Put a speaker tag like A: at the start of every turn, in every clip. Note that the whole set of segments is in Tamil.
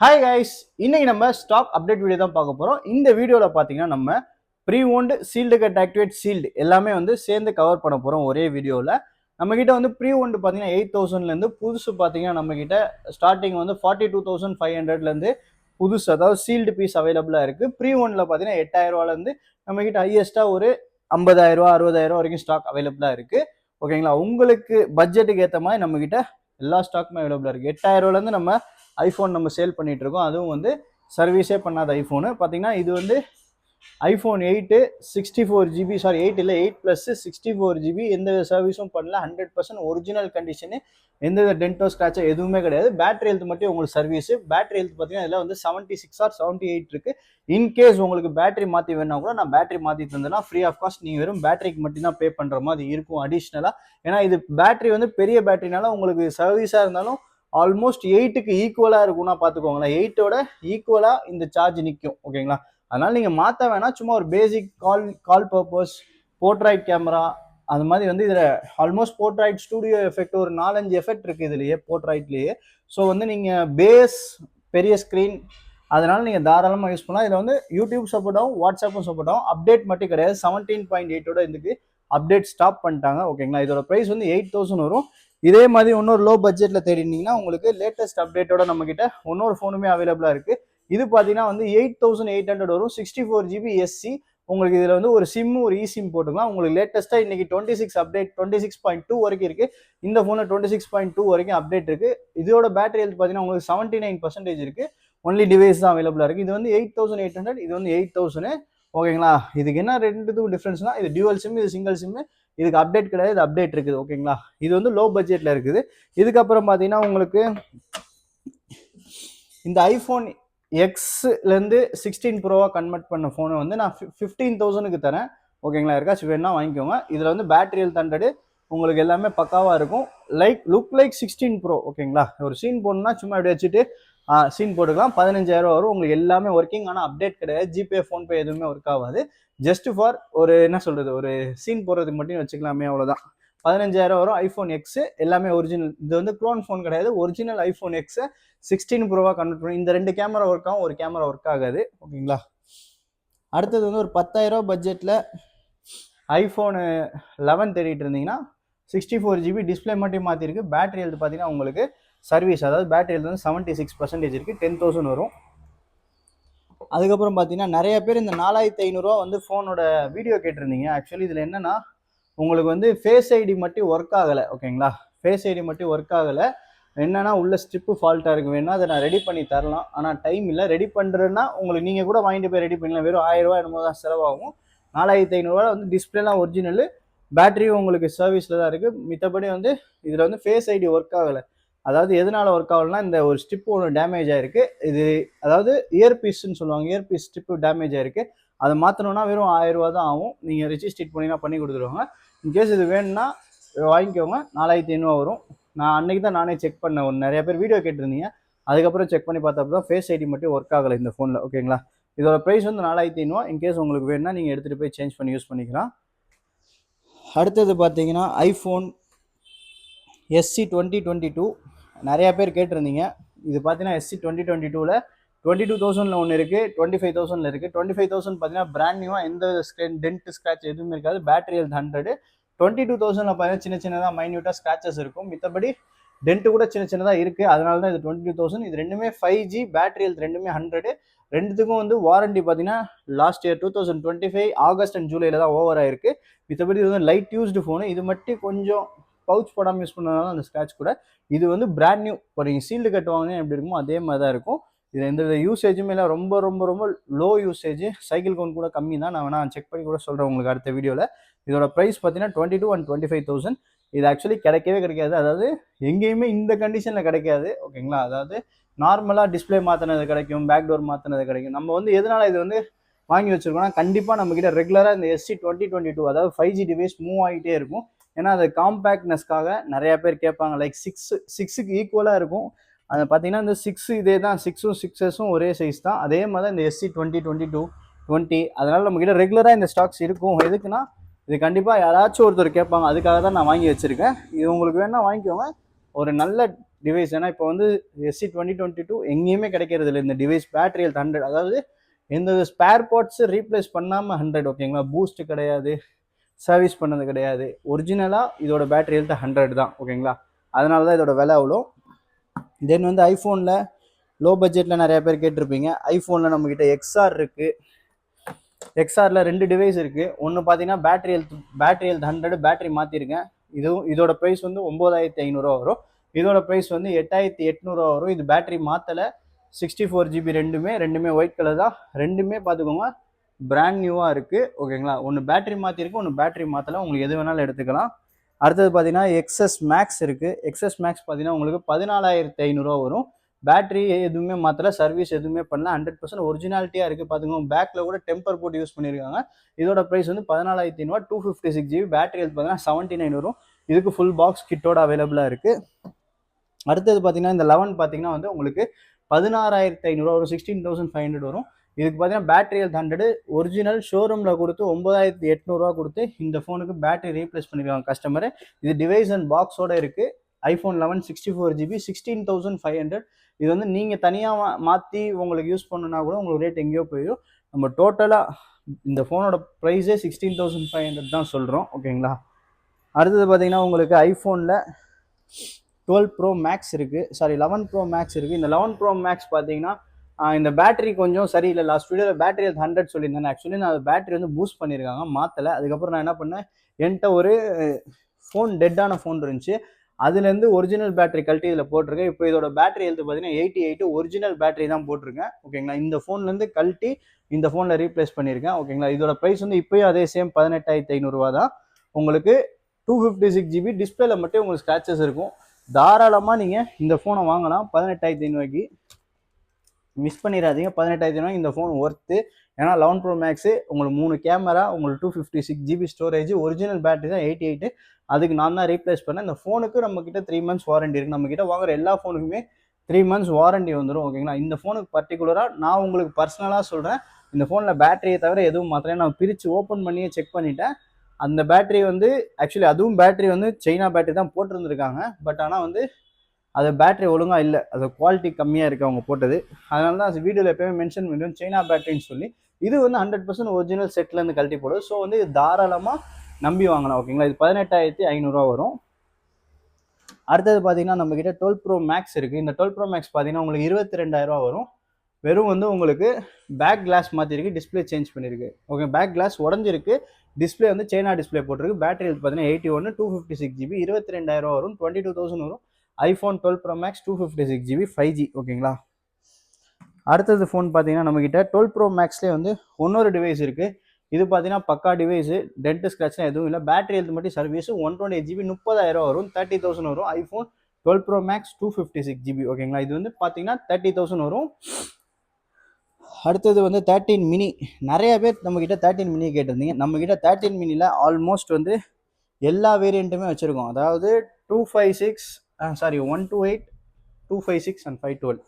A: ஹாய் கைஸ், இன்னைக்கு நம்ம ஸ்டாக் அப்டேட் வீடியோ தான் பார்க்க போகிறோம். இந்த வீடியோவில் பார்த்தீங்கன்னா நம்ம pre owned sealed cut activate sealed எல்லாமே வந்து சேர்ந்து கவர் பண்ண போகிறோம் ஒரே வீடியோவில். நம்மக்கிட்ட வந்து ப்ரீ ஓன்டு பார்த்தீங்கன்னா 8,000லேருந்து புதுசு பார்த்தீங்கன்னா நம்மக்கிட்ட ஸ்டார்டிங் வந்து 42,500லேருந்து புதுசு அதாவது சீல்டு பீஸ் அவைலபிளாக இருக்குது. ப்ரீ ஓனில் பார்த்தீங்கன்னா 8,000ரூவாலேருந்து நம்மக்கிட்ட ஹையஸ்ட்டாக ஒரு 50,000 60,000 வரைக்கும் ஸ்டாக் அவைலபிளாக இருக்குது. ஓகேங்களா, உங்களுக்கு பட்ஜெட்டுக்கு ஏற்ற மாதிரி நம்மக்கிட்ட எல்லா ஸ்டாக்குமே அவைலபிளாக இருக்குது. 8,000ரூவாலேருந்து நம்ம ஐஃபோன் நம்ம சேல் பண்ணிட்டு இருக்கோம். அதுவும் வந்து சர்வீஸே பண்ணாத ஐஃபோனு பார்த்தீங்கன்னா இது வந்து ஐஃபோன் 8 64GB, சாரி 8 இல்லை 8+64GB, எந்த சர்வீஸும் பண்ணல, 100% ஒரிஜினல் கண்டிஷனு, எந்த டென்டோ ஸ்க்ராச்சோ எதுவுமே கிடையாது. பேட்டரி ஹெல்த் மட்டும் உங்களுக்கு சர்வீஸ். பேட்டரி ஹெல்த் பார்த்தீங்கன்னா இதில் வந்து 76 or 78 இருக்கு. இன்கேஸ் உங்களுக்கு பேட்டரி மாற்றி வேணா கூட நான் பேட்டரி மாற்றி தந்தேன்னா ஃப்ரீ ஆஃப் காஸ்ட் நீங்கள் வெறும் பேட்டரிக்கு மட்டும் தான் பே பண்ணுற மாதிரி இருக்கும் அடிஷ்னலாக. ஏன்னா இது பேட்டரி வந்து பெரிய பேட்டரினால உங்களுக்கு சர்வீஸாக இருந்தாலும் ஆல்மோஸ்ட் 8க்கு ஈக்குவலாக இருக்கும்னா பார்த்துக்கோங்களேன். 8ஓட ஈக்குவலாக இந்த சார்ஜ் நிற்கும். ஓகேங்களா, அதனால நீங்கள் மாற்ற வேணாம். சும்மா ஒரு பேசிக் கால் பர்பஸ், போர்ட்ரைட் கேமரா அந்த மாதிரி வந்து இதில் ஆல்மோஸ்ட் போர்ட்ரைட் ஸ்டூடியோ எஃபெக்ட் ஒரு 4-5 எஃபெக்ட் இருக்குது இதுலேயே போர்ட்ரைட்லேயே. ஸோ வந்து நீங்கள் பேஸ் பெரிய ஸ்க்ரீன் அதனால நீங்கள் தாராளமாக யூஸ் பண்ணலாம். இதில் வந்து யூடியூப் சப்போர்ட் ஆகும், வாட்ஸ்அப்பும் சப்போர்ட் ஆகும். அப்டேட் மட்டும் கிடையாது. 17.8ஓட இதுக்கு அப்டேட் ஸ்டாப் பண்ணிட்டாங்க. ஓகேங்களா, இதோட ப்ரைஸ் வந்து 8,000 வரும். இதே மாதிரி இன்னொரு லோ பட்ஜெட்டில் தேடினீங்கன்னா உங்களுக்கு லேட்டஸ்ட் அப்டேட்டோட நம்மக்கிட்ட இன்னொரு ஃபோனுமே அவைலபிளாக இருக்குது. இது பார்த்தீங்கன்னா வந்து 8,800 வரும். 64GB SC. உங்களுக்கு இதில் வந்து ஒரு சிம் ஒரு இசிம் போட்டுக்கலாம். உங்களுக்கு லேட்டஸ்ட்டாக இன்னைக்கு 26 அப்டேட் 26.2 வரைக்கும் இருக்குது. இந்த ஃபோனில் 26.2 வரைக்கும் அப்டேட் இருக்குது. இதோட பேட்டரி ஹெல்த் பார்த்தீங்கன்னா உங்களுக்கு 79% இருக்குது. ஒன்லி டிவைஸ் தான் அவைலபிளாக இருக்குது. இது வந்து 8,800, இது வந்து 8,000. ஓகேங்களா, இதுக்கு என்ன ரெண்டுத்துக்கும் டிஃப்ரென்ஸ்னா இது டியூவல் சிம், இது சிங்கிள் சிம்மு. இதுக்கு அப்டேட் கிடையாது, இது அப்டேட் இருக்குது. ஓகேங்களா, இது வந்து லோ பட்ஜெட்டில் இருக்குது. இதுக்கப்புறம் பார்த்தீங்கன்னா உங்களுக்கு இந்த ஐஃபோன் எக்ஸ்லேருந்து 16 ப்ரோவாக கன்வெர்ட் பண்ண ஃபோனை வந்து நான் 15,000க்கு தரேன். ஓகேங்களா, யாருக்காச்சும் வேணா வாங்கிக்கோங்க. இதில் வந்து பேட்டரி ஹெல்த் 100, உங்களுக்கு எல்லாமே பக்காவாக இருக்கும். Look like 16 bro. ஓகேங்களா, ஒரு சீன் போடணும்னா சும்மா இப்படி வச்சுட்டு சீன் போட்டுக்கலாம். 15,000 வரும். உங்களுக்கு எல்லாமே ஒர்க்கிங், ஆனால் அப்டேட் கிடையாது. ஜிபே ஃபோன்பே எதுவுமே ஒர்க் ஆகாது. ஜஸ்ட் ஃபார் ஒரு என்ன சொல்கிறது, ஒரு சீன் போடுறதுக்கு மட்டும் வச்சுக்கலாமே, அவ்வளோதான். 15,000 வரும். ஐஃபோன் எக்ஸ் எல்லாமே ஒரிஜினல். இது வந்து க்ளோன் ஃபோன் கிடையாது, ஒரிஜினல் ஐஃபோன் எக்ஸ் 16 ப்ரோவாக கன்வெர்ட் பண்ணி இந்த 2 கேமரா ஒர்க் ஆகும், ஒரு கேமரா ஒர்க் ஆகாது. ஓகேங்களா, அடுத்தது வந்து ஒரு 10,000 பட்ஜெட்டில் ஐஃபோனு 11 தேடிட்டு இருந்தீங்கன்னா 64GB டிஸ்பிளே மட்டும் மாற்றிருக்கு. பேட்டரி ஹெல்த் பார்த்தீங்கன்னா உங்களுக்கு சர்வீஸ், அதாவது பேட்டரி ஹெல்த் வந்து 76% இருக்குது. 10,000 வரும். அதுக்கப்புறம் பார்த்தீங்கன்னா நிறைய பேர் இந்த 4,500 வந்து ஃபோனோட வீடியோ கேட்டிருந்தீங்க. ஆக்சுவலி இதில் என்னன்னா உங்களுக்கு வந்து ஃபேஸ் ஐடி மட்டும் ஒர்க் ஆகலை. ஓகேங்களா, ஃபேஸ் ஐடி மட்டும் ஒர்க் ஆகலை. என்னன்னா உள்ள ஸ்ட்ரிப்பு ஃபால்ட்டாக இருக்கு. வேணா அதை நான் ரெடி பண்ணி தரலாம், ஆனால் டைம் இல்லை. ரெடி பண்ணுறதுன்னா உங்களுக்கு நீங்கள் கூட வாங்கிட்டு போய் ரெடி பண்ணலாம். வெறும் 1000 என்னமோ தான் செலவாகும். 4,500 வந்து டிஸ்பிளேலாம் ஒரிஜினல், பேட்டரியும் உங்களுக்கு சர்வீஸில் தான் இருக்குது. மித்தபடி வந்து இதில் வந்து ஃபேஸ் ஐடி ஒர்க் ஆகலை. அதாவது எதனால ஒர்க் ஆகலைன்னா இந்த ஒரு ஸ்ட்ரிப் ஒன்று டேமேஜ் ஆயிருக்கு. இது அதாவது இயர்பீஸ்ன்னு சொல்லுவாங்க, இயர்பீஸ் ஸ்ட்ரிப்பு டேமேஜ் ஆயிருக்கு. அதை மாற்றணும்னா வெறும் 1000 தான் ஆகும். நீங்கள் ரிஜிஸ்ட்ரேட் பண்ணிங்கன்னா பண்ணி கொடுத்துருவாங்க. இன்கேஸ் இது வேணும்னா வாங்கிக்கோங்க. 4,500 வரும். நான் அன்னைக்கு தான் நானே செக் பண்ணேன். நிறைய பேர் வீடியோ கேட்டிருந்தீங்க, அதுக்கப்புறம் செக் பண்ணி பார்த்தப்ப தான் ஃபேஸ் ஐடி மட்டும் ஒர்க் ஆகலை இந்த ஃபோனில். ஓகேங்களா, இதோட ப்ரைஸ் வந்து 4,500. இன்கேஸ் உங்களுக்கு வேணும்னா நீங்கள் எடுத்துகிட்டு போய் சேஞ்ச் பண்ணி யூஸ் பண்ணிக்கலாம். அடுத்தது பார்த்தீங்கன்னா ஐஃபோன் SC 2022 நிறையா பேர் கேட்டிருந்தீங்க. இது பார்த்தீங்கன்னா SC 2022ல் 22,000 ஒன்று இருக்குது, 25,000 இருக்குது. 25,000 பார்த்தீங்கன்னா பிராண்ட் நியூவாக எந்த டென்ட் ஸ்க்ராட்ச் எதுவுமே இருக்காது. Battery health 100. 22,000 பார்த்தீங்கன்னா சின்ன சின்னதாக மைன்யூட்டாக ஸ்க்ராச்சஸ் இருக்கும். மித்தபடி டென்ட்டு கூட சின்ன சின்னதாக இருக்குது. அதனால தான் இது 22,000. இது ரெண்டுமே 5G, பேட்டரி ஹெல்த் ரெண்டுமே 100. ரெண்டுத்துக்கும் வந்து வாரண்டி பார்த்தீங்கன்னா லாஸ்ட் இயர் 2025 ஆகஸ்ட் அண்ட் ஜூலையில் தான் ஓவர் ஆயிருக்கு. மித்தபடி இது வந்து லைட் யூஸ்டு ஃபோனு. இது மட்டும் கொஞ்சம் பவுச் போடாமல் யூஸ் பண்ணதுனால அந்த ஸ்க்ராட்ச் கூட. இது வந்து பிராண்ட் நியூ. இப்போ நீங்கள் சீல்டு கட்டுவாங்க எப்படி இருக்குமோ அதே மாதிரி தான் இருக்கும். இது எந்த யூசேஜுமே இல்லை. ரொம்ப ரொம்ப ரொம்ப லோ யூசேஜ். சைக்கிள் கவுண்ட் கூட கம்மி தான். நான் வேணா செக் பண்ணி கூட சொல்கிறேன் உங்களுக்கு அடுத்த வீடியோவில். இதோட ப்ரைஸ் பார்த்தீங்கன்னா 22 and 25,000. இது ஆக்சுவலி கிடைக்கவே கிடைக்காது. அதாவது எங்கேயுமே இந்த கண்டிஷனில் கிடைக்காது. ஓகேங்களா, அதாவது நார்மலாக டிஸ்பிளே மாற்றினது கிடைக்கும், பேக் டோர் மாற்றினது கிடைக்கும். நம்ம வந்து எதனால் இது வந்து வாங்கி வச்சுருக்கோம்னா கண்டிப்பாக நம்மக்கிட்ட ரெகுலராக இந்த SC 2022 அதாவது 5G டிவைஸ் மூவ் ஆகிட்டே இருக்கும். ஏன்னா அது காம்பேக்ட்னஸ்க்காக நிறைய பேர் கேட்பாங்க. லைக் 6க்கு ஈக்குவலாக இருக்கும். அதை பார்த்தீங்கன்னா இந்த 6 இதே தான், 6ம் 6Sம் ஒரே சைஸ் தான். அதே மாதிரி தான் இந்த SC 2022 20. அதனால் நம்மக்கிட்ட ரெகுலராக இந்த ஸ்டாக்ஸ் இருக்கும். எதுக்குன்னா இது கண்டிப்பாக யாராச்சும் ஒருத்தர் கேட்பாங்க, அதுக்காக தான் நான் வாங்கி வச்சுருக்கேன். இது உங்களுக்கு வேணால் வாங்கிக்கோங்க. ஒரு நல்ல டிவைஸ். ஏன்னா இப்போ வந்து SC 2022 எங்கேயுமே கிடைக்கிறது இல்லை இந்த டிவைஸ். பேட்டரி ஹெல்த் 100, அதாவது எந்த ஸ்பேர் பார்ட்ஸ் ரீப்ளேஸ் பண்ணாமல் 100. ஓகேங்களா, பூஸ்ட் கிடையாது, சர்வீஸ் பண்ணது கிடையாது. ஒரிஜினலாக இதோட பேட்டரி ஹெல்த் 100 தான். ஓகேங்களா, அதனால தான் இதோட விலை அவ்வளோ. தென் வந்து ஐஃபோனில் லோ பட்ஜெட்டில் நிறைய பேர் கேட்டிருப்பீங்க. ஐஃபோனில் நம்மக்கிட்ட XR இருக்குது. XRல 2 டிவைஸ் இருக்குது. ஒன்று பார்த்தீங்கன்னா பேட்டரி ஹெல்த் 100 பேட்டரி மாற்றிருக்கேன். இதோட ப்ரைஸ் வந்து 9500 வரும். இதோட ப்ரைஸ் வந்து 8800 வரும். இது பேட்டரி மாற்றலை, 64 GB ரெண்டுமே ஒயிட் கலர் தான். ரெண்டுமே பார்த்துக்கோங்க பிராண்ட் நியூவாக இருக்குது. ஓகேங்களா, ஒன்று பேட்டரி மாற்றிருக்கு, ஒன்று பேட்டரி மாற்றலை. உங்களுக்கு எது வேணாலும் எடுத்துக்கலாம். அடுத்தது பார்த்தீங்கன்னா XS Max இருக்குது. XS Max பார்த்தீங்கன்னா உங்களுக்கு 14500 வரும். பேட்டரி எதுவுமே மாற்றலை, சர்வீஸ் எதுவுமே பண்ணல, 100% ஒரிஜினாலிட்டியாக இருக்குது. பார்த்துக்கோங்க, பேக்கில் கூட டெம்பர் போட்டு யூஸ் பண்ணியிருக்காங்க. இதோட ப்ரைஸ் வந்து 14500, 256 GB. பேட்டரி ஹெல்த் பார்த்தீங்கன்னா 79 வரும். இதுக்கு ஃபுல் பாக்ஸ் கிட்டோட அவைலபிளாக இருக்குது. அடுத்தது பார்த்தீங்கன்னா இந்த 11 பார்த்தீங்கன்னா வந்து உங்களுக்கு 16500 வரும், 16500 வரும். இதுக்கு பார்த்தீங்கன்னா பேட்டரி ஹெல்த் 100 ஒரிஜினல் ஷோரூமில் கொடுத்து 9800 கொடுத்து இந்த ஃபோனுக்கு பேட்டரி ரீப்ளேஸ் பண்ணியிருக்காங்க கஸ்டமரு. இது டிவைஸ் அண்ட் பாக்ஸோட இருக்குது. IPhone 11 64 GB 16500. இது வந்து நீங்கள் தனியாக மாற்றி உங்களுக்கு யூஸ் பண்ணுன்னா கூட உங்களுக்கு ரேட் எங்கேயோ போயிடும். நம்ம டோட்டலாக இந்த ஃபோனோட ப்ரைஸே 16500 தான் சொல்கிறோம். ஓகேங்களா, அடுத்தது பார்த்தீங்கன்னா உங்களுக்கு ஐஃபோனில் 12 Pro Max இருக்குது, சாரி 11 Pro Max இருக்குது. இந்த 11 Pro Max பார்த்தீங்கன்னா இந்த பேட்டரி கொஞ்சம் சரியில்லை. லாஸ்ட் வீடியோவில் பேட்டரி ஹெல்த் 100 சொல்லியிருந்தேன். ஆக்சுவலி நான் பேட்டரி வந்து பூஸ்ட் பண்ணியிருக்காங்க, மாற்றலை. அதுக்கப்புறம் நான் என்ன பண்ணேன், என்கிட்ட ஒரு ஃபோன் டெட்டான ஃபோன் இருந்துச்சு, அதுலேருந்து ஒரிஜினல் பேட்டரி கழட்டி இதில் போட்டிருக்கேன். இப்போ இதோட பேட்டரி ஹெல்த் பார்த்தீங்கன்னா 88 ஒரிஜினல் பேட்டரி தான் போட்டிருக்கேன். ஓகேங்களா, இந்த ஃபோன்லேருந்து கழட்டி இந்த ஃபோனில் ரீப்ளேஸ் பண்ணியிருக்கேன். ஓகேங்களா, இதோட ப்ரைஸ் வந்து இப்போயும் அதே சேம் 18500 தான். உங்களுக்கு 256 GB டிஸ்பிளேல மட்டும் உங்களுக்கு ஸ்க்ராச்சஸ் இருக்கும். தாராளமாக நீங்கள் இந்த ஃபோனை வாங்கலாம் 18500. மிஸ் பண்ணிடாதீங்க, 18500 இந்த ஃபோன் ஒர்த்து. ஏன்னா 11 Pro Max உங்களுக்கு 3 கேமரா, உங்களுக்கு 256 GB ஸ்டோரேஜ், ஒரிஜினல் பேட்டரி தான் 88. அதுக்கு நான் தான் ரீப்ளேஸ் பண்ணேன். இந்த ஃபோனுக்கு நம்மக்கிட்ட 3 months வாரண்டி இருக்குது. நம்மக்கிட்ட வாங்குற எல்லா ஃபோனுக்குமே 3 months வாரண்டி வந்துடும். ஓகேங்களா, இந்த ஃபோனுக்கு பர்டிகுலராக நான் உங்களுக்கு பர்சனலாக சொல்கிறேன், இந்த ஃபோனில் பேட்டரியை தவிர எதுவும் மாத்திரம் நான் பிரித்து ஓப்பன் பண்ணியே செக் பண்ணிட்டேன். அந்த பேட்டரி வந்து ஆக்சுவலி அதுவும் பேட்டரி வந்து சைனா பேட்டரி தான் போட்டிருந்துருக்காங்க. பட் ஆனால் வந்து அது பேட்டரி ஒழுங்காக இல்லை, அது குவாலிட்டி கம்மியாக இருக்குது அவங்க போட்டது. அதனால தான் வீடியோவில் எப்போயுமே மென்ஷன் பண்ணுவோம் சைனா பேட்டரின்னு சொல்லி. இது வந்து 100% ஒரிஜினல் செட்லேருந்து கழட்டி போடுது. ஸோ வந்து இது தாராளமாக நம்பி வாங்கலாம். ஓகேங்களா, இது 18500 வரும். அடுத்தது பார்த்தீங்கன்னா நம்மக்கிட்ட 12 Pro Max இருக்குது. இந்த 12 Pro Max பார்த்தீங்கன்னா உங்களுக்கு 22000 வரும். வெறும் வந்து உங்களுக்கு பேக் கிளாஸ் மாற்றிருக்கு, டிஸ்பிளே சேஞ்ச் பண்ணியிருக்கு. ஓகே, பேக் கிளாஸ் உடஞ்சிருக்கு, டிஸ்பிளே வந்து சைனா டிஸ்பிளே போட்டிருக்கு. பேட்டரி பார்த்தீங்கன்னா 81, 256 GB, 22000 வரும், 22000 வரும். IPhone 12 Pro Max 256 GB 5G. ஓகேங்களா, அடுத்தது ஃபோன் பார்த்தீங்கன்னா நம்மக்கிட்ட 12 Pro Maxலேயே வந்து இன்னொரு டிவைஸ் இருக்குது. இது பார்த்தீங்கன்னா பக்கா டிவைஸு, டென்ட் ஸ்க்ராட்ச்லாம் எதுவும் இல்லை. பேட்டரி ஹெல்த் மட்டும் சர்வீஸு 128 GB 30000 வரும், 30000 வரும். IPhone 12 Pro Max 256 GB. ஓகேங்களா, இது வந்து பார்த்தீங்கன்னா 30000 வரும். அடுத்தது வந்து 13 mini. நிறைய பேர் நம்மக்கிட்ட 13 mini கேட்டிருந்தீங்க. நம்மக்கிட்ட 13 miniயில் ஆல்மோஸ்ட் வந்து எல்லா வேரியண்ட்டுமே வச்சுருக்கோம். அதாவது 256 128, 256 and 512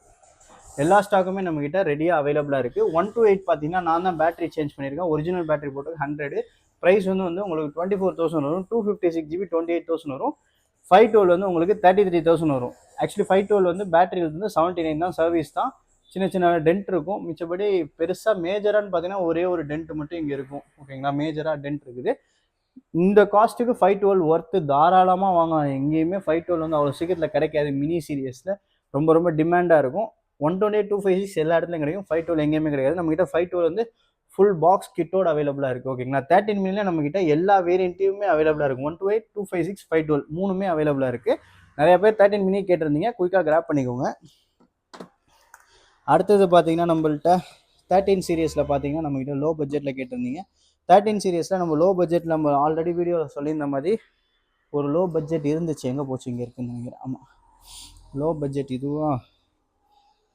A: எல்லா ஸ்டாக்குமே நம்மக்கிட்ட ரெடியாக அவைலபிளாக இருக்குது. 128 பார்த்தீங்கன்னா நான் தான் பேட்டரி சேஞ்ச் பண்ணியிருக்கேன், ஒரிஜினல் பேட்டரி போட்டு 100. ப்ரைஸ் வந்து உங்களுக்கு 24000 வரும். 256 GB 28000 வரும். 512 வந்து உங்களுக்கு 33000 வரும். ஆக்சுவலி 512 வந்து பேட்டரி வந்து 79 தான், சர்வீஸ் தான். சின்ன சின்ன டென்ட் இருக்கும், மிச்சப்படி பெருசாக மேஜரானு பார்த்தீங்கன்னா ஒரே ஒரு டென்ட் மட்டும் இங்கே இருக்கும். ஓகேங்களா, மேஜராக டென்ட் இருக்குது. இந்த காஸ்ட்டுக்கு 512 ஒர்த்து, தாராளமாக வாங்கலாம். எங்கேயுமே 512 வந்து அவ்வளோ சீக்கிரத்தில் கிடைக்காது. மினி சீரியஸில் ரொம்ப ரொம்ப டிமாண்டாக இருக்கும். 128, 256 எல்லா இடத்துலையும் கிடைக்கும், 512 எங்கேயுமே கிடைக்காது. நம்மகிட்ட 512 வந்து ஃபுல் பாக்ஸ் கிட்டோட அவைலபிளாக இருக்குது. ஓகேங்களா, 13 miniயில் நம்மகிட்ட எல்லா வேரியண்ட்டையுமே அவைலபிளாக இருக்கும். 128, 256, 512 மூணுமே அவைலபிளாக இருக்குது. நிறைய பேர் 13 mini கேட்டிருந்தீங்க, குயிக்காக கிராப் பண்ணிக்கோங்க. அடுத்தது பார்த்தீங்கன்னா நம்மள்ட்ட 13 சீரியஸில் பார்த்தீங்கன்னா நம்மகிட்ட லோ பட்ஜெட்டில் கேட்டிருந்தீங்க. 13 சீரியஸில் நம்ம லோ பட்ஜெட்டில் நம்ம ஆல்ரெடி வீடியோவில் சொல்லியிருந்த மாதிரி ஒரு லோ பட்ஜெட் இருந்துச்சு. எங்கே போச்சு, இங்கே இருக்குன்னு நினைக்கிறேன். ஆமாம், லோ பட்ஜெட் இதுவா?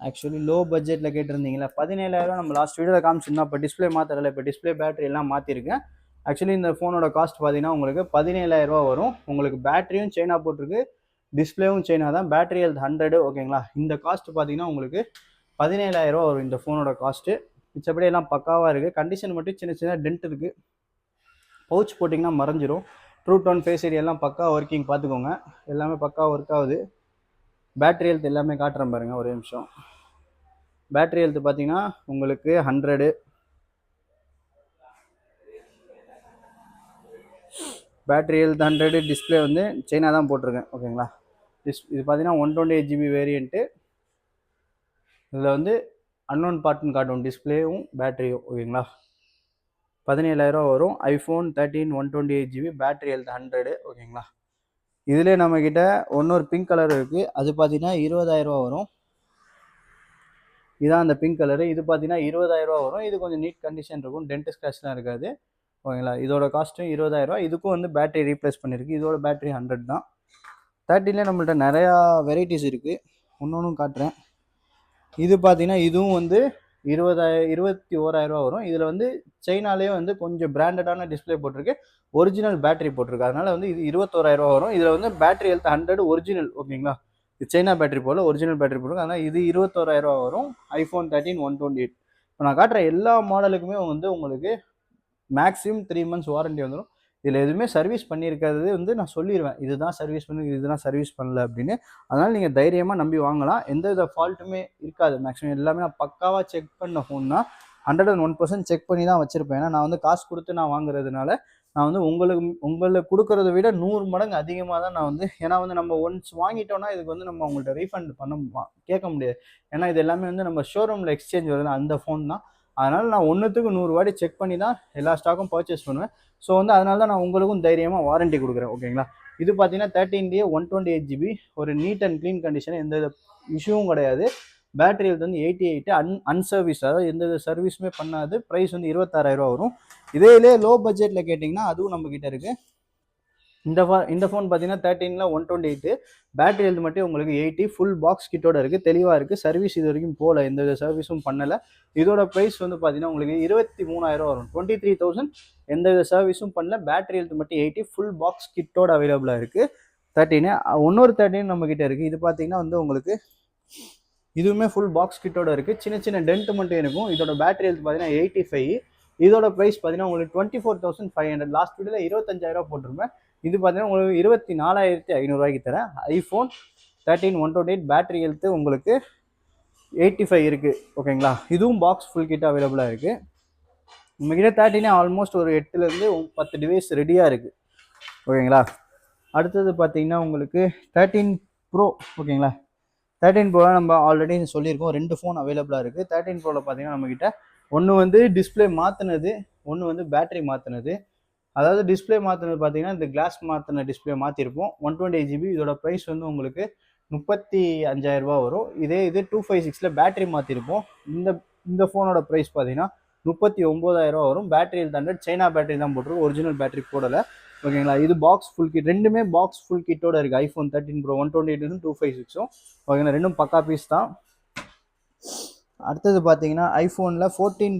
A: ஆக்சுவலி லோ பட்ஜெட்டில் கேட்டிருந்தீங்களா 17000 நம்ம லாஸ்ட் வீடியோவில் காமிச்சிருந்தோம். இப்போ டிஸ்பிளே மாற்றலை, இப்போ டிஸ்பிளே பேட்டரி எல்லாம் மாற்றிருக்கேன். ஆக்சுவலி இந்த ஃபோனோட காஸ்ட் பார்த்தீங்கன்னா உங்களுக்கு 17000 வரும். உங்களுக்கு பேட்டரியும் சைனா போட்டிருக்கு, டிஸ்பிளேவும் சைனா தான், பேட்டரி ஹெல்த் 100. ஓகேங்களா, இந்த காஸ்ட் பார்த்தீங்கன்னா உங்களுக்கு 17000 வரும் இந்த ஃபோனோட காஸ்ட்டு. மிச்சப்படி எல்லாம் பக்காவாக இருக்குது. கண்டிஷன் மட்டும் சின்ன சின்ன டென்ட் இருக்குது, பவுச் போட்டிங்கன்னா மறைஞ்சிரும். ட்ரூ டோன் ஃபேஸ் ஐடி எல்லாம் பக்கா ஒர்க்கிங் பார்த்துக்கோங்க, எல்லாமே பக்கா ஒர்க் ஆகுது. பேட்டரி ஹெல்த் எல்லாமே காட்டுறேன் பாருங்கள், ஒரே நிமிஷம். பேட்டரி ஹெல்த் பார்த்தீங்கன்னா உங்களுக்கு 100. Battery health 100. டிஸ்பிளே வந்து சைனா தான் போட்டிருக்கேன், ஓகேங்களா. இது பார்த்தீங்கன்னா 128GB வேரியண்ட்டு. இதில் வந்து அன்னோன் பார்ட்னு காட்டும் டிஸ்பிளேவும் பேட்டரியும், ஓகேங்களா. 17,000 வரும். iPhone 13 128GB, பேட்டரி ஹெல்த் 100, ஓகேங்களா. இதிலே நம்மக்கிட்ட இன்னொரு பிங்க் கலர் இருக்குது, அது பார்த்தீங்கன்னா 20,000 வரும். இதான் அந்த பிங்க் கலரு. இது பார்த்தீங்கன்னா 20,000 வரும். இது கொஞ்சம் நீட் கண்டிஷன் இருக்கும், டென்ட் ஸ்க்ராட்ச்லாம் இருக்காது, ஓகேங்களா. இதோட காஸ்ட்டும் 20,000. இதுக்கும் வந்து பேட்டரி ரீப்ளேஸ் பண்ணியிருக்கு. இதோட பேட்டரி 100 தான். 13லே நம்மள்ட்ட நிறையா வெரைட்டிஸ் இருக்குது, இன்னொன்றும் காட்டுறேன். இது பார்த்தீங்கன்னா இதுவும் வந்து 21,000 வரும். இதில் வந்து சைனாலேயே வந்து கொஞ்சம் பிராண்டடான டிஸ்பிளே போட்டிருக்கு, ஒரிஜினல் பேட்டரி போட்டிருக்கு. அதனால வந்து இது 21,000 வரும். இதில் வந்து பேட்டரி ஹெல்த் 100 ஒரிஜினல், ஓகேங்களா. இது சைனா பேட்டரி போல் ஒரிஜினல் பேட்டரி போட்டிருக்கு. அதனால் இது 21,000 வரும். iPhone 13 128. இப்போ நான் காட்டுற எல்லா மாடலுக்குமே வந்து உங்களுக்கு மேக்ஸிமம் 3 months வாரண்டி வந்துடும். இதில் எதுவுமே சர்வீஸ் பண்ணியிருக்கிறது வந்து நான் சொல்லிடுவேன், இதுதான் சர்வீஸ் பண்ணி, இதுதான் சர்வீஸ் பண்ணல அப்படின்னு. அதனால் நீங்கள் தைரியமாக நம்பி வாங்கலாம். எந்த வித ஃபால்ட்டுமே இருக்காது. மேக்ஸிமம் எல்லாமே நான் பக்காவாக செக் பண்ண ஃபோன் தான். 101% செக் பண்ணி தான் வச்சுருப்பேன். ஏன்னா நான் வந்து காசு கொடுத்து நான் வாங்குறதுனால நான் வந்து உங்களுக்கு கொடுக்கறத விட 100 மடங்கு அதிகமாக தான் நான் வந்து, ஏன்னா வந்து நம்ம ஒன்ஸ் வாங்கிட்டோம்னா இதுக்கு வந்து நம்ம அவங்கள்ட்ட ரீஃபண்ட் கேட்க முடியாது. ஏன்னா இது எல்லாமே வந்து நம்ம ஷோரூமில் எக்ஸ்சேஞ்ச் வருது, அந்த ஃபோன் தான். அதனால் நான் 1த்துக்கு 100 வாட்டி செக் பண்ணி தான் எல்லா ஸ்டாக்கும் பர்ச்சேஸ் பண்ணுவேன். ஸோ வந்து அதனால தான் நான் உங்களுக்கும் தைரியமாக வாரண்டி கொடுக்குறேன், ஓகேங்களா. இது பார்த்தீங்கன்னா 13 128GB, ஒரு நீட் அண்ட் க்ளீன் கண்டிஷன், எந்த இஷ்யூவும் கிடையாது. பேட்டரி வந்து 88, அன்சர்வீஸ், அதாவது எந்த சர்வீஸுமே பண்ணாது. ப்ரைஸ் வந்து 26,000 வரும். இதே லோ பட்ஜெட்டில் கேட்டிங்கன்னா அதுவும் நம்மக்கிட்ட இருக்குது. இந்த ஃபோன் பார்த்தீங்கன்னா 13ல் 128, பேட்டரி ஹெல்த் மட்டும் உங்களுக்கு 80, ஃபுல் பாக்ஸ் கிட்டோட இருக்குது, தெளிவாக இருக்குது. சர்வீஸ் இது வரைக்கும் போகல, எந்த சர்வீஸும் பண்ணலை. இதோட ப்ரைஸ் வந்து பார்த்தீங்கன்னா உங்களுக்கு 23,000 வரும். 23,000, எந்த சர்வீஸும் பண்ணல, பேட்டரி ஹெல்த் மட்டும் 80, ஃபுல் பாக்ஸ் கிட்டோட அவைலபிளாக இருக்குது 13. இன்னொரு 13 நம்மக்கிட்ட இருக்குது. இது பார்த்தீங்கன்னா வந்து உங்களுக்கு இதுவுமே ஃபுல் பாக்ஸ் கிட்டோட இருக்குது, சின்ன சின்ன டென்ட் மட்டும் இருக்கும். இதோட பேட்டரி ஹெல்த் பார்த்தீங்கன்னா 85. இதோட ப்ரைஸ் பார்த்தீங்கன்னா உங்களுக்கு 24,500. லாஸ்ட் வீடியோவில் 25,000 போட்டிருப்பேன். இது பார்த்தீங்கன்னா உங்களுக்கு 24,500 தரேன். iPhone 13 128, பேட்டரி ஹெல்த்து உங்களுக்கு 85 இருக்குது, ஓகேங்களா. இதுவும் பாக்ஸ் ஃபுல் கிட்ட அவைலபிளாக இருக்குது. நம்மக்கிட்ட 13 ஆல்மோஸ்ட் ஒரு 8லேருந்து 10 டிவைஸ் ரெடியாக இருக்குது, ஓகேங்களா. அடுத்தது பார்த்தீங்கன்னா உங்களுக்கு 13 Pro, ஓகேங்களா. 13 Pro நம்ம ஆல்ரெடி சொல்லியிருக்கோம், 2 ஃபோன் அவைலபிளாக இருக்குது. 13 Proவில் பார்த்தீங்கன்னா நம்மக்கிட்ட ஒன்று வந்து டிஸ்பிளே மாற்றினது, ஒன்று வந்து பேட்டரி மாற்றினது. அதாவது டிஸ்பிளே மாற்றினது பார்த்தீங்கன்னா இந்த கிளாஸ் மாற்றின டிஸ்பிளே மாற்றிருப்போம், 128GB. இதோட ப்ரைஸ் வந்து உங்களுக்கு 35,000 வரும். இது 256ல் பேட்டரி மாற்றிருப்போம். இந்த ஃபோனோட ப்ரைஸ் பார்த்தீங்கன்னா 39,000 வரும். பேட்டரி 100, சைனா பேட்டரி தான் போட்டிருக்கும், ஒரிஜினல் பேட்டரி போடலை, ஓகேங்களா. இது பாக்ஸ் ஃபுல் கிட், ரெண்டுமே பாக்ஸ் ஃபுல் கிட்டோட இருக்குது. iPhone 13 Pro 128 256, ஓகேங்களா. ரெண்டும் பக்கா பீஸ் தான். அடுத்தது பார்த்தீங்கன்னா ஐஃபோனில் 14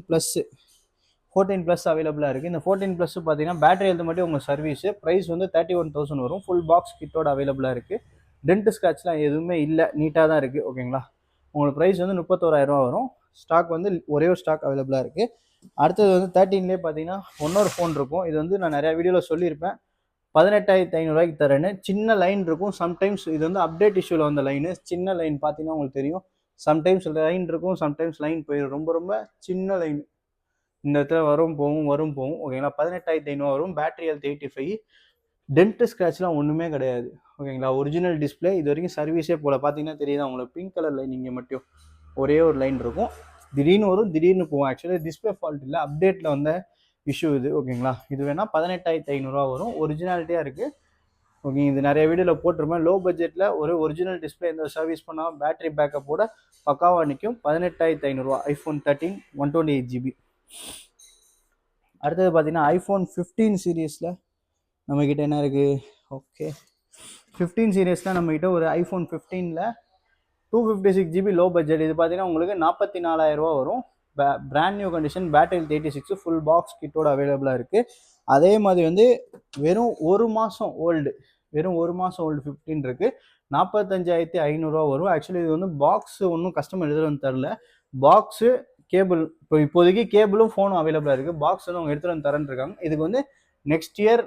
A: ப்ளஸ் அவைலபிளாக இருக்குது. இந்த 14 ப்ளஸ் பார்த்தீங்கன்னா பேட்டரி ஹெல்த் மட்டும் உங்கள் சர்வீஸு, ப்ரைஸ் வந்து 31,000 வரும். ஃபுல் பாக்ஸ் கிட்டோட அவைலபிளாக இருக்குது. டென்ட் ஸ்க்ராட்ச்லாம் எதுவுமே இல்லை, நீட்டாக தான் இருக்குது, ஓகேங்களா. உங்களுக்கு ப்ரைஸ் வந்து 31,000 வரும். ஸ்டாக் வந்து ஒரே ஒரு ஸ்டாக் அவைலபிளாக இருக்குது. அடுத்தது வந்து 13லே பார்த்தீங்கன்னா இன்னொரு ஃபோன் இருக்கும். இது வந்து நான் நிறையா வீடியோவில் சொல்லியிருப்பேன், 18,500 தரேன்னு. சின்ன லைன் இருக்கும் சம்டைம்ஸ், இது வந்து அப்டேட் இஷ்யூவில் வந்த லைனு. சின்ன லைன் பார்த்தீங்கன்னா உங்களுக்கு தெரியும், சம்டைம்ஸ் லைன் இருக்கும், சம்டைம்ஸ் லைன் போயிடும். ரொம்ப ரொம்ப சின்ன லைன், இந்த இடத்துல வரும் போகும், ஓகேங்களா. 18,500 வரும். பேட்டரி ஹெல்த் 85, டென்ட் ஸ்க்ராட்ச்லாம் ஒன்றுமே கிடையாது, ஓகேங்களா. ஒரிஜினல் டிஸ்பிளே, இது வரைக்கும் சர்வீஸே போல். பார்த்தீங்கன்னா தெரியுதா உங்களுக்கு, பிங்க் கலர் லைன் இங்கே மட்டும் ஒரே ஒரு லைன் இருக்கும், திடீர்னு வரும் திடீர்னு போகும். ஆக்சுவலி டிஸ்பிளே ஃபால்ட் இல்லை, அப்டேட்டில் வந்த இஷ்யூ இது, ஓகேங்களா. இது வேணால் 18,500 வரும். ஒரிஜினாலிட்டியாக இருக்குது, ஓகே. இது நிறைய வீடியோவில் போட்டிருப்பேன். லோ பட்ஜெட்டில் ஒரு ஒரிஜினல் டிஸ்பிளே இந்த சர்வீஸ் பண்ணால் பேட்டரி பேக்கப்போட பக்காவாக நிற்கும். 18,500 iPhone 13 128GB. அடுத்தது பார்த்தீங்கன்னா iPhone 15 சீரீஸில் நம்மக்கிட்ட என்ன இருக்குது, ஓகே. 15 சீரீஸில் நம்மக்கிட்ட ஒரு iPhone 15ல் 256GB லோ பட்ஜெட். இது பார்த்தீங்கன்னா உங்களுக்கு 44,000 வரும். Brand new condition, battery 86, full box கிட்டோட அவைலபிளாக இருக்குது. அதே மாதிரி வந்து வெறும் ஒரு மாதம் ஓல்டு 15 இருக்குது, 45,500 வரும். ஆக்சுவலி இது வந்து பாக்ஸ் ஒன்றும் கஸ்டமர் எடுத்துகிட்டு வந்து தரல, பாக்ஸு கேபிள் இப்போதைக்கு கேபிளும் ஃபோனும் அவைலபிளாக இருக்குது. பாக்ஸ் வந்து அவங்க எடுத்துகிட்டு வந்து தரேன்னு இருக்காங்க. இதுக்கு வந்து நெக்ஸ்ட் இயர்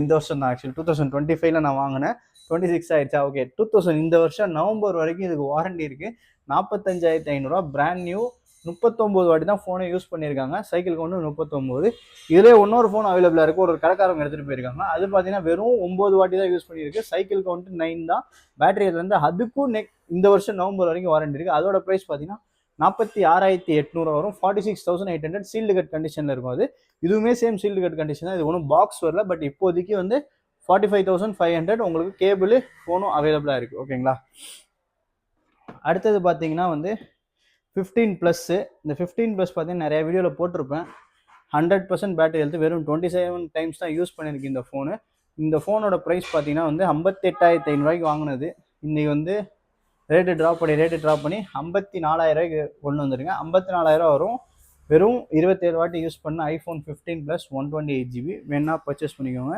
A: இந்த வருஷம் தான், ஆக்சுவலி 2025ல் நான் வாங்கினேன். 26 ஆயிடுச்சா? ஓகே. 2000 இந்த வருஷம் நவம்பர் வரைக்கும் இதுக்கு வாரண்டி இருக்குது. 45,500 பிராண்ட் நியூ. 39 வாட்டி தான் ஃபோனை யூஸ் பண்ணியிருக்காங்க. Cycle count 39. இதிலே இன்னொரு ஃபோன் அவைலபிளாக இருக்குது. ஒரு கடைக்காரங்க எடுத்துகிட்டு போயிருக்காங்க. அது பார்த்தீங்கன்னா வெறும் 9 வாட்டி தான் யூஸ் பண்ணியிருக்கு. சைக்கிள் கவுண்ட் 9 தான். பேட்டரி வந்து அதுக்கும் இந்த வருஷம் நவம்பர் வரைக்கும் வாரண்டி இருக்குது. அதோட ப்ரைஸ் பார்த்தீங்கன்னா 46,800 வரும். 46,800 சீல்டு கட் கண்டிஷனில் இருக்கும். அது இதுவுமே சேம் சீல்டு கட் கண்டிஷன் தான். இது ஒன்றும் பாக்ஸ் வரல. பட் இப்போதைக்கு வந்து 45,500 உங்களுக்கு கேபிள் ஃபோனும் அவைலபிளாக இருக்குது. ஓகேங்களா? அடுத்தது பார்த்தீங்கன்னா வந்து 15+. இந்த 15+ பார்த்தீங்கன்னா நிறைய வீடியோவில் போட்டிருப்பேன். 100% பேட்டரி ஹெல்த். வெறும் 27 டைம்ஸ் தான் யூஸ் பண்ணியிருக்கு இந்த ஃபோனு. இந்த ஃபோனோட ப்ரைஸ் பார்த்தீங்கன்னா வந்து 58,500 வாங்கினது. இன்றைக்கி வந்து ரேட்டு ட்ராப் பண்ணி 54,000 கொண்டு வந்துருங்க. 54,000 வரும். வெறும் 27 வாட்டி யூஸ் பண்ண iPhone 15+ 128GB வேணா பர்ச்சேஸ் பண்ணிக்கோங்க.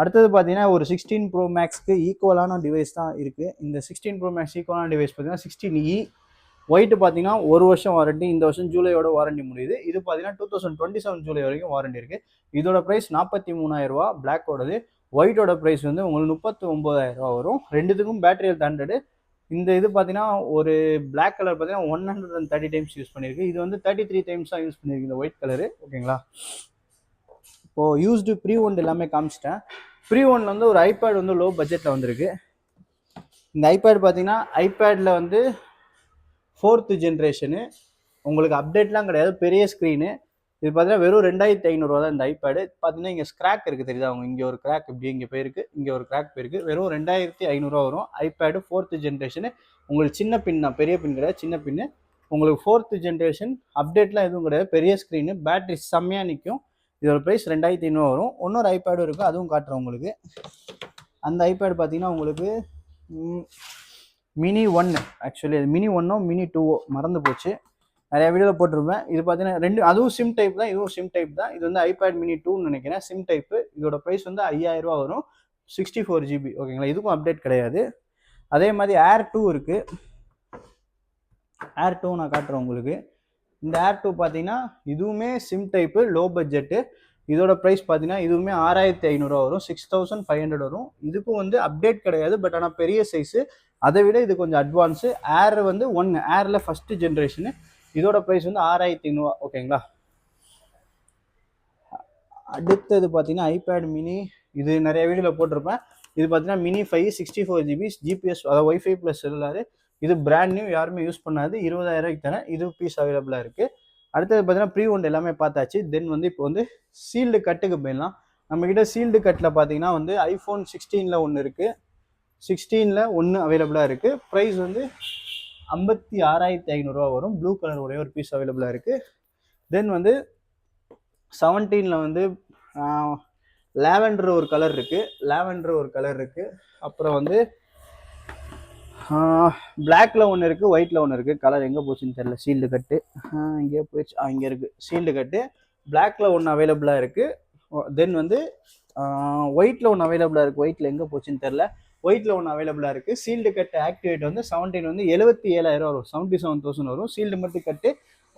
A: அடுத்தது பார்த்தீங்கன்னா ஒரு 16 Pro Maxக்கு ஈக்குவலான டிவைஸ் தான் இருக்குது. இந்த 16 Pro Max ஈக்குவலான டிவைஸ் பார்த்தீங்கன்னா 16E. ஒயிட்டு பார்த்தீங்கன்னா 1 வருஷம் வாரண்டி. இந்த வருஷம் ஜூலையோட வாரண்டி முடியுது. இது பார்த்தீங்கன்னா 2027 ஜூலை வரைக்கும் வாரண்டி இருக்குது. இதோட ப்ரைஸ் 43,000 பிளாக்கோடது. ஒயிட்டோட ப்ரைஸ் வந்து உங்களுக்கு 39,000 வரும். ரெண்டுத்துக்கும் பேட்டரி ஹெல்த் 100. இந்த இது பார்த்தீங்கன்னா ஒரு பிளாக் கலர் பார்த்தீங்கன்னா 130 டைம்ஸ் யூஸ் பண்ணியிருக்கு. இது வந்து 33 டைம்ஸ் தான் யூஸ் பண்ணியிருக்கு இந்த ஒயிட் கலரு. ஓகேங்களா? இப்போது யூஸ்டு ப்ரீ ஒன் எல்லாமே காமிச்சிட்டேன். ப்ரீ ஒன்ல வந்து ஒரு ஐபேட் வந்து லோ பட்ஜெட்டில் வந்திருக்கு. இந்த ஐபேட் பார்த்தீங்கன்னா ஐபேடில் வந்து 4th ஜென்ரேஷனு. உங்களுக்கு அப்டேட்லாம் கிடையாது. பெரிய ஸ்க்ரீனு. இது பார்த்தீங்கன்னா வெறும் 2,500 தான் இந்த ஐபேடு. பார்த்தீங்கன்னா இங்கே ஸ்க்ராக் இருக்குது தெரியுதா? அவங்க இங்கே ஒரு கிராக் இப்படி இங்கே போயிருக்கு, இங்கே ஒரு கிராக் போயிருக்கு. வெறும் 2,500 வரும். IPad 4th generation. உங்களுக்கு சின்ன பின் தான், பெரிய பின் கிடையாது, சின்ன பின்னு. உங்களுக்கு 4th ஜென்ரேஷன். அப்டேட்லாம் எதுவும் கிடையாது. பெரிய ஸ்க்ரீனு, பேட்டரி செம்மையாக நிற்கும். இதோட ப்ரைஸ் 2,500 வரும். இன்னொரு ஐபேடும் இருக்குது, அதுவும் காட்டுறேன் உங்களுக்கு. அந்த ஐபேடு பார்த்தீங்கன்னா உங்களுக்கு மினி 1. ஆக்சுவலி அது மினி 1ஓ மினி 2ஓ மறந்து போச்சு. நிறைய வீடியோவில் போட்டிருப்பேன். இது பார்த்தீங்கன்னா ரெண்டு, அதுவும் சிம் டைப் தான், இதுவும் சிம் டைப் தான். இது வந்து ஐபேட் மினி 2ன்னு நினைக்கிறேன், சிம் டைப்பு. இதோட ப்ரைஸ் வந்து 5,000 வரும். 64GB. ஓகேங்களா? இதுக்கும் அப்டேட் கிடையாது. அதே மாதிரி Air 2 இருக்குது. Air 2 நான் காட்டுறேன் உங்களுக்கு. இந்த Air 2 பார்த்தீங்கன்னா இதுவுமே சிம் டைப்பு, லோ பட்ஜெட்டு. இதோட ப்ரைஸ் பார்த்தீங்கன்னா இதுவுமே 6,500 வரும். 6,500 வரும். இதுக்கும் வந்து அப்டேட் கிடையாது. பட் ஆனால் பெரிய சைஸு. அதை விட இது கொஞ்சம் அட்வான்ஸு. ஏர் வந்து 1, ஏரில் ஃபஸ்ட்டு ஜென்ரேஷனு. இதோட ப்ரைஸ் வந்து 6,500. ஓகேங்களா? அடுத்தது பார்த்தீங்கன்னா ஐபேட் மினி. இது நிறைய வீடியோவில் போட்டிருப்பேன். இது பார்த்தீங்கன்னா மினி 5 64GB GPS, அதாவது ஒய்ஃபை ப்ளஸ் செல்லுலாரு. இது பிராண்ட் நியூ, யாருமே யூஸ் பண்ணாது. 20,000 தரேன். இது பீஸ் அவைலபிளாக இருக்குது. அடுத்தது பார்த்தீங்கன்னா ப்ரீ ஒன் எல்லாமே பார்த்தாச்சு. தென் வந்து இப்போ வந்து சீல்டு கட்டுக்கு போயிடலாம். நம்மக்கிட்ட சீல்டு கட்டில் பார்த்தீங்கன்னா வந்து iPhone 16ல் ஒன்று இருக்குது, 16ல் ஒன்று அவைலபிளாக இருக்குது. ப்ரைஸ் வந்து 56,500 வரும். ப்ளூ கலர் ஒரே ஒரு பீஸ் அவைலபிளாக இருக்குது. தென் வந்து 17ல் வந்து லாவெண்டர் ஒரு கலர் இருக்குது. அப்புறம் வந்து பிளாக்ல ஒன்று இருக்குது, ஒயிட்டில் ஒன்று இருக்குது. கலர் எங்கே போச்சுன்னு தெரியல. சீல்டு கட்டு இங்கே போயிடுச்சு. இங்கே இருக்குது சீல்டு கட்டு. பிளாக்ல ஒன்று அவைலபிளாக இருக்குது. தென் வந்து ஒயிட்டில் ஒன்று அவைலபிளாக இருக்குது. ஒயிட்டில் எங்கே போச்சுன்னு தெரில. ஒயிட்டில் ஒன்று அவைலபிளாக இருக்குது. சீல்டு கட்டு ஆக்டிவேட் வந்து 17 வந்து 77,000 வரும். 77,000 வரும். சீல்டு மட்டும் கட்டு,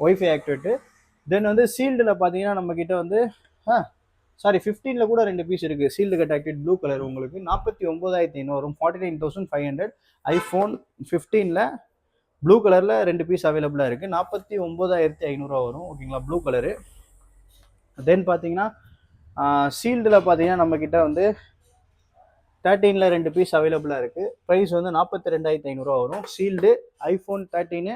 A: ஒய்ஃபை ஆக்டிவேட்டு. தென் வந்து சீல்டில் பார்த்தீங்கன்னா நம்மக்கிட்ட வந்து 15ல் கூட 2 பீஸ் இருக்குது. Sealed cut activate blue colour உங்களுக்கு 49,500 வரும். 49,500. iPhone 15ல் ப்ளூ கலரில் 2 பீஸ் அவைலபிளாக இருக்குது. 49,500 வரும். ஓகேங்களா? Blue colour. தென் பார்த்தீங்கன்னா சீல்டில் பார்த்தீங்கன்னா நம்மக்கிட்ட வந்து 13ல் 2 பீஸ் அவைலபிளாக இருக்குது. ப்ரைஸ் வந்து 42,500 வரும். சீல்டு iPhone 13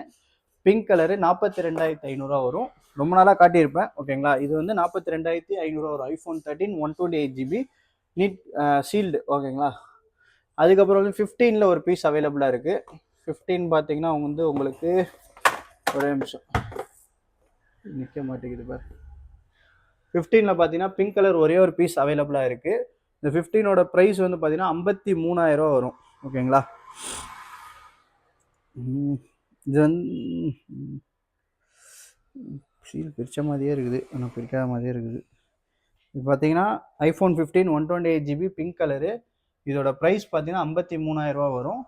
A: பிங்க் கலரு 42,500 வரும். ரொம்ப நாளாக காட்டியிருப்பேன். ஓகேங்களா? இது வந்து 42,500 வரும். iPhone 13 128GB neat sealed. ஓகேங்களா? அதுக்கப்புறம் வந்து 15ல் ஒரு பீஸ் அவைலபிளாக இருக்குது. 15 பார்த்தீங்கன்னா வந்து உங்களுக்கு ஒரே நிமிஷம் நிற்க மாட்டேங்குது பாரு. 15ல் பார்த்தீங்கன்னா பிங்க் கலர் ஒரே ஒரு பீஸ் அவைலபிளாக இருக்குது. இந்த 15ஓட ப்ரைஸ் வந்து பார்த்தீங்கன்னா 53,000 வரும். ஓகேங்களா? இது வந்து சீல் பிரித்த மாதிரியே இருக்குது, ஆனால் பிரிக்காத மாதிரியே இருக்குது. இது பார்த்தீங்கன்னா iPhone 15 128GB பிங்க் கலரு. இதோட ப்ரைஸ் பார்த்தீங்கன்னா 53,000 வரும்.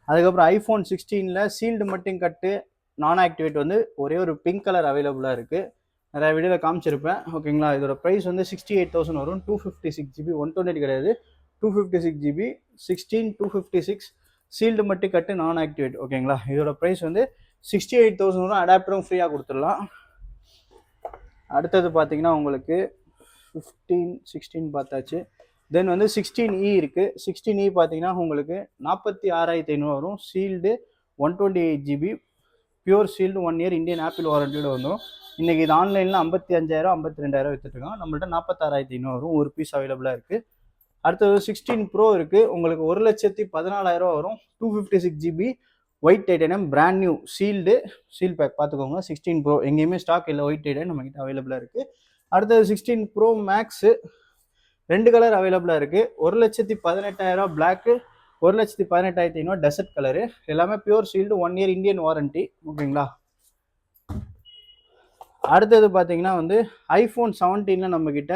A: அதுக்கப்புறம் iPhone 16ல் சீல்டு மட்டும் கட்டு, நான் ஆக்டிவேட் வந்து ஒரே ஒரு பிங்க் கலர் அவைலபிளாக இருக்குது. நிறையா வீடியோவில் காமிச்சிருப்பேன். ஓகேங்களா? இதோட ப்ரைஸ் வந்து 68,000 வரும். 256GB 128 கிடையாது, 256 GB 16256 சீல்டு மட்டும் கட்டு நான் ஆக்டிவேட் ஓகேங்களா. இதோட ப்ரைஸ் வந்து 68,000 வரும். அடாப்டரும் ஃப்ரீயாக கொடுத்துடலாம். அடுத்தது பார்த்தீங்கன்னா உங்களுக்கு 16 பார்த்தாச்சு. தென் வந்து 16E இருக்குது. 16E பார்த்தீங்கன்னா உங்களுக்கு 46,500 வரும். Sealed 128 GB pure sealed 1 year Indian Apple வாரண்டியோட வந்துடும். இன்றைக்கி இது ஆன்லைனில் 55,000 52,000 விற்றுட்டுருக்கான். நம்மள்ட்ட 46,500 வரும். ஒரு பீஸ் அவைலபிளாக இருக்குது. அடுத்தது 16 Pro இருக்குது. உங்களுக்கு 1,14,000 வரும். 256 GB white titanium brand new seal pack பார்த்துக்கோங்க. 16 Pro எங்கேயுமே ஸ்டாக் இல்லை. ஒயிட் டைட்டன் நம்மகிட்ட அவைலபிளாக இருக்குது. அடுத்தது 16 Pro Max 2 கலர் அவைலபிளாக இருக்குது. 1,18,000 பிளாக்கு, 1,18,500 டெசர்ட் கலரு. எல்லாமே pure sealed 1 year Indian warranty ஓகேங்களா. அடுத்தது பார்த்தீங்கன்னா வந்து iPhone 17 நம்மக்கிட்ட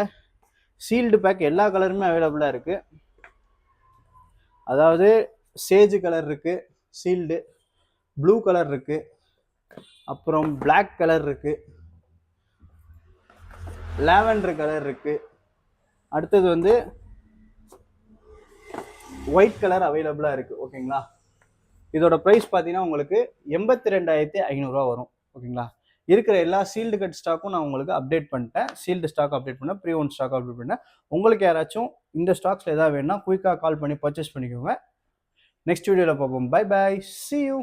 A: சீல்டு பேக் எல்லா கலருமே அவைலபிளாக இருக்குது. அதாவது சேஜ் கலர் இருக்குது சீல்டு, ப்ளூ கலர் இருக்குது, அப்புறம் பிளாக் கலர் இருக்குது, லாவெண்டர் கலர் இருக்குது. அடுத்தது வந்து ஒயிட் கலர் அவைலபிளாக இருக்குது ஓகேங்களா. இதோட ப்ரைஸ் பார்த்தீங்கன்னா உங்களுக்கு 82,500 வரும் ஓகேங்களா. இருக்கிற எல்லா சீல்டு கட் ஸ்டாக்கும் நான் உங்களுக்கு அப்டேட் பண்ணிட்டேன். சீல்டு ஸ்டாக் அப்டேட் பண்ணேன், ப்ரீ ஒன் ஸ்டாக் அப்டேட் பண்ணேன். உங்களுக்கு யாராச்சும் இந்த ஸ்டாக்ஸில் எதாவது வேணும்னா குயிக்காக கால் பண்ணி பர்ச்சேஸ் பண்ணிக்கோங்க. நெக்ஸ்ட் வீடியோவில் பார்ப்போம். Bye bye, see you.